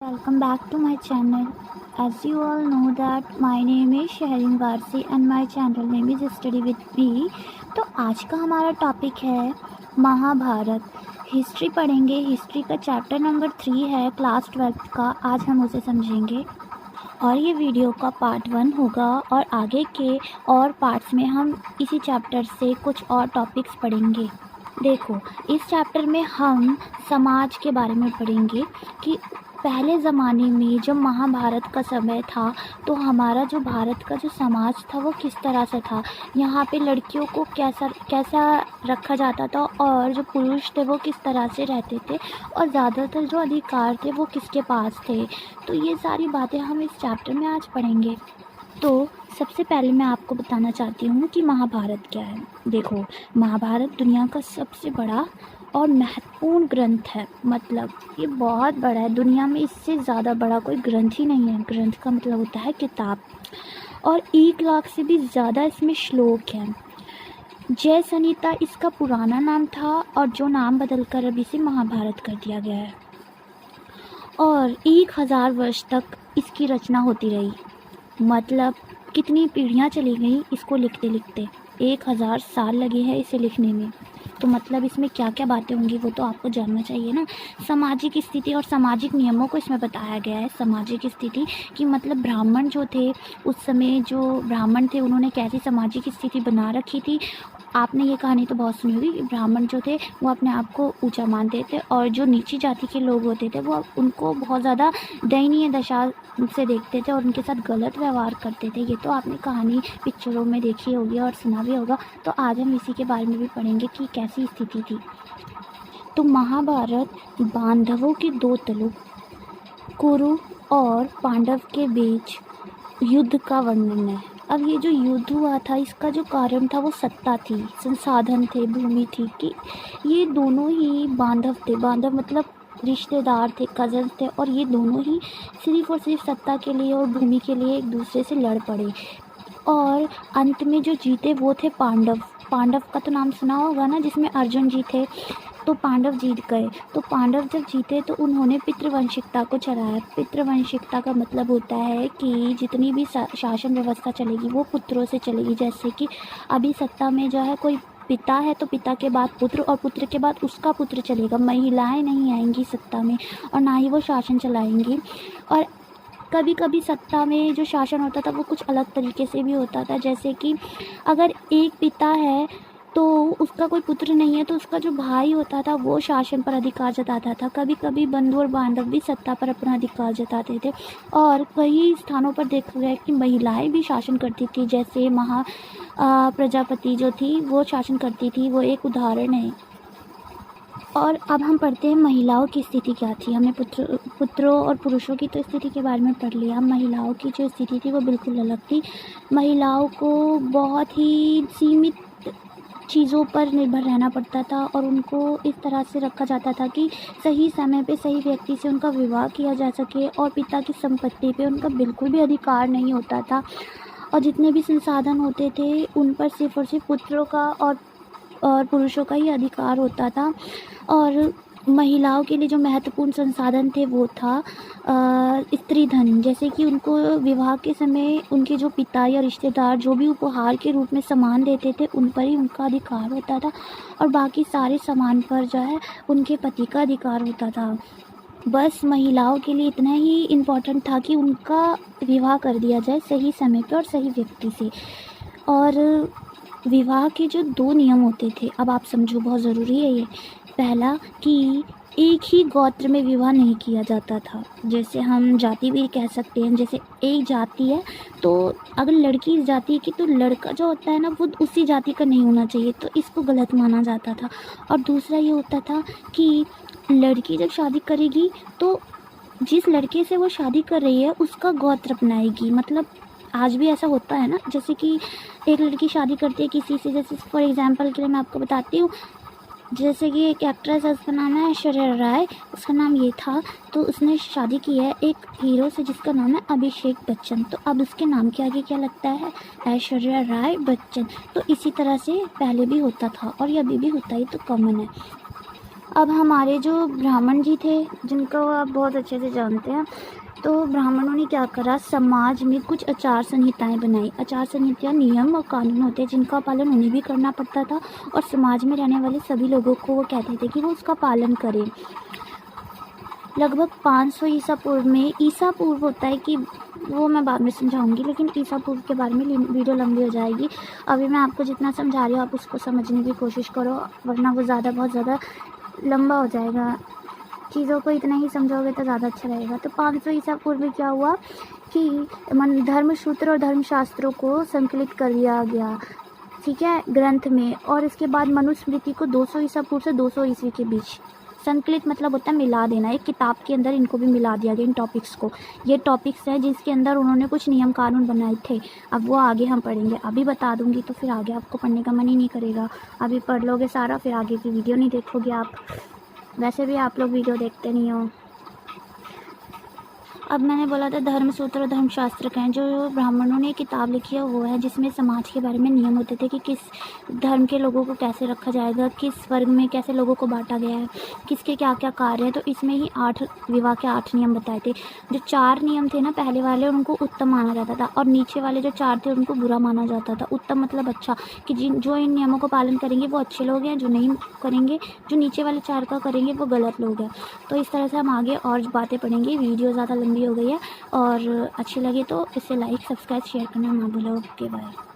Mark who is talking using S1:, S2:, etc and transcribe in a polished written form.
S1: Welcome back to my channel. As you all know that my name is Shahrin Warsi and my channel name is Study with Me. तो आज का हमारा topic है Mahabharat. History पढ़ेंगे। History का chapter number 3 है class 12 का। आज हम उसे समझेंगे और ये वीडियो का पार्ट 1 होगा और आगे के और पार्ट्स में हम इसी चैप्टर से कुछ और टॉपिक्स पढ़ेंगे। देखो, इस चैप्टर में हम समाज के बारे में पढ़ेंगे कि पहले ज़माने में जब महाभारत का समय था तो हमारा जो भारत का जो समाज था वो किस तरह से था। यहाँ पे लड़कियों को कैसा रखा जाता था और जो पुरुष थे वो किस तरह से रहते थे और ज़्यादातर जो अधिकार थे वो किसके पास थे। तो ये सारी बातें हम इस चैप्टर में आज पढ़ेंगे। तो सबसे पहले मैं आपको बताना चाहती हूँ कि महाभारत क्या है। देखो, महाभारत दुनिया का सबसे बड़ा और महत्वपूर्ण ग्रंथ है। मतलब ये बहुत बड़ा है, दुनिया में इससे ज़्यादा बड़ा कोई ग्रंथ ही नहीं है। ग्रंथ का मतलब होता है किताब। और 1 लाख से भी ज़्यादा इसमें श्लोक हैं। जय संहिता इसका पुराना नाम था और जो नाम बदलकर अब इसे महाभारत कर दिया गया है। और 1000 वर्ष तक इसकी रचना होती रही। मतलब कितनी पीढ़ियाँ चली गई इसको लिखते लिखते। 1000 साल लगे हैं इसे लिखने में। तो मतलब इसमें क्या क्या बातें होंगी वो तो आपको जानना चाहिए ना। सामाजिक स्थिति और सामाजिक नियमों को इसमें बताया गया है। सामाजिक स्थिति कि मतलब ब्राह्मण जो थे उस समय, जो ब्राह्मण थे उन्होंने कैसी सामाजिक स्थिति बना रखी थी। आपने ये कहानी तो बहुत सुनी होगी कि ब्राह्मण जो थे वो अपने आप को ऊंचा मानते थे और जो नीची जाति के लोग होते थे वो उनको बहुत ज़्यादा दयनीय दशा से देखते थे और उनके साथ गलत व्यवहार करते थे। ये तो आपने कहानी पिक्चरों में देखी होगी और सुना भी होगा। तो आज हम इसी के बारे में भी पढ़ेंगे कि कैसी स्थिति थी। तो महाभारत बांधवों के 2 तलों कुरु और पांडव के बीच युद्ध का वर्णन है। अब ये जो युद्ध हुआ था इसका जो कारण था वो सत्ता थी, संसाधन थे, भूमि थी। कि ये दोनों ही बांधव थे। बांधव मतलब रिश्तेदार थे, कज़न थे और ये दोनों ही सिर्फ और सिर्फ सत्ता के लिए और भूमि के लिए एक दूसरे से लड़ पड़े। और अंत में जो जीते वो थे पांडव। पांडव का तो नाम सुना होगा ना, जिसमें अर्जुन जी थे। तो पांडव जीत गए। तो पांडव जब जीते तो उन्होंने पितृवंशिकता को चलाया। पितृवंशिकता का मतलब होता है कि जितनी भी शासन व्यवस्था चलेगी वो पुत्रों से चलेगी। जैसे कि अभी सत्ता में जो है कोई पिता है तो पिता के बाद पुत्र और पुत्र के बाद उसका पुत्र चलेगा। महिलाएं नहीं आएंगी सत्ता में और ना ही वो शासन चलाएंगी। और कभी कभी सत्ता में जो शासन होता था वो कुछ अलग तरीके से भी होता था। जैसे कि अगर एक पिता है तो उसका कोई पुत्र नहीं है तो उसका जो भाई होता था वो शासन पर अधिकार जताता था। कभी कभी बंधु और बांधव भी सत्ता पर अपना अधिकार जताते थे। और कई स्थानों पर देखा गया कि महिलाएं भी शासन करती थी। जैसे प्रजापति जो थी वो शासन करती थी, वो एक उदाहरण है। और अब हम पढ़ते हैं महिलाओं की स्थिति क्या थी। हमने पुत्रों और पुरुषों की तो स्थिति के बारे में पढ़ लिया। महिलाओं की जो स्थिति थी वो बिल्कुल अलग थी। महिलाओं को बहुत ही सीमित चीज़ों पर निर्भर रहना पड़ता था और उनको इस तरह से रखा जाता था कि सही समय पे सही व्यक्ति से उनका विवाह किया जा सके और पिता की संपत्ति पे उनका बिल्कुल भी अधिकार नहीं होता था। और जितने भी संसाधन होते थे उन पर सिर्फ और सिर्फ पुत्रों का और पुरुषों का ही अधिकार होता था। और महिलाओं के लिए जो महत्वपूर्ण संसाधन थे वो था स्त्री धन। जैसे कि उनको विवाह के समय उनके जो पिता या रिश्तेदार जो भी उपहार के रूप में सामान देते थे उन पर ही उनका अधिकार होता था और बाकी सारे सामान पर जो है उनके पति का अधिकार होता था। बस महिलाओं के लिए इतना ही इम्पोर्टेंट था कि उनका विवाह कर दिया जाए सही समय पर और सही व्यक्ति से। और विवाह के जो 2 नियम होते थे, अब आप समझो, बहुत ज़रूरी है ये। पहला कि एक ही गोत्र में विवाह नहीं किया जाता था। जैसे हम जाति भी कह सकते हैं। जैसे एक जाति है तो अगर लड़की इस जाति की तो लड़का जो होता है ना वो उसी जाति का नहीं होना चाहिए, तो इसको गलत माना जाता था। और दूसरा ये होता था कि लड़की जब शादी करेगी तो जिस लड़के से वो शादी कर रही है उसका गोत्र अपनाएगी। मतलब आज भी ऐसा होता है ना। जैसे कि एक लड़की शादी करती है किसी से, जैसे फॉर एग्जांपल के लिए मैं आपको बताती हूँ। जैसे कि एक एक्ट्रेस है, उसका नाम है ऐश्वर्या राय। उसका नाम ये था, तो उसने शादी की है एक हीरो से जिसका नाम है अभिषेक बच्चन। तो अब उसके नाम के आगे क्या लगता है? ऐश्वर्या राय बच्चन। तो इसी तरह से पहले भी होता था और ये अभी भी होता है, तो कॉमन है। अब हमारे जो ब्राह्मण जी थे, जिनको आप बहुत अच्छे से जानते हैं, तो ब्राह्मणों ने क्या करा, समाज में कुछ आचार संहिताएं बनाई। आचार संहिता नियम और कानून होते हैं जिनका पालन उन्हें भी करना पड़ता था और समाज में रहने वाले सभी लोगों को वो कहते थे कि वो उसका पालन करें। लगभग 500 ईसा पूर्व में, ईसा पूर्व होता है कि वो मैं बाद में समझाऊंगी, लेकिन ईसा पूर्व के बारे में वीडियो लंबी हो जाएगी। अभी मैं आपको जितना समझा रही हूँ आप उसको समझने की कोशिश करो, वरना वो बहुत ज़्यादा लंबा हो जाएगा। चीज़ों को इतना ही समझोगे तो ज़्यादा अच्छा रहेगा। तो 500 ईसा पूर्व में क्या हुआ कि धर्मसूत्र और धर्मशास्त्रों को संकलित कर दिया गया, ठीक है, ग्रंथ में। और इसके बाद मनुस्मृति को 200 ईसा पूर्व से 200 ईस्वी के बीच, संकलित मतलब होता है मिला देना, एक किताब के अंदर इनको भी मिला दिया गया, इन टॉपिक्स को। ये टॉपिक्स हैं जिसके अंदर उन्होंने कुछ नियम कानून बनाए थे। अब वो आगे हम पढ़ेंगे, अभी बता दूंगी तो फिर आगे आपको पढ़ने का मन ही नहीं करेगा। अभी पढ़ लोगे सारा, फिर आगे की वीडियो नहीं देखोगे आप। वैसे भी आप लोग वीडियो देखते नहीं हो। अब मैंने बोला था धर्मसूत्र और धर्मशास्त्र का है, जो ब्राह्मणों ने किताब लिखी है वो है जिसमें समाज के बारे में नियम होते थे कि किस धर्म के लोगों को कैसे रखा जाएगा, किस वर्ग में कैसे लोगों को बांटा गया है, किसके क्या क्या कार्य है। तो इसमें ही 8 विवाह के 8 नियम बताए थे। जो 4 नियम थे ना पहले वाले, उनको उत्तम माना जाता था, और नीचे वाले जो 4 थे उनको बुरा माना जाता था। उत्तम मतलब अच्छा, कि जो इन नियमों को पालन करेंगे वो अच्छे लोग हैं, जो नहीं करेंगे, जो नीचे वाले 4 का करेंगे वो गलत लोग हैं। तो इस तरह से हम आगे और बातें पढ़ेंगे। वीडियो ज़्यादा लंबी हो गई है, और अच्छी लगी तो इसे लाइक सब्सक्राइब शेयर करना ना भूलो। Okay bye.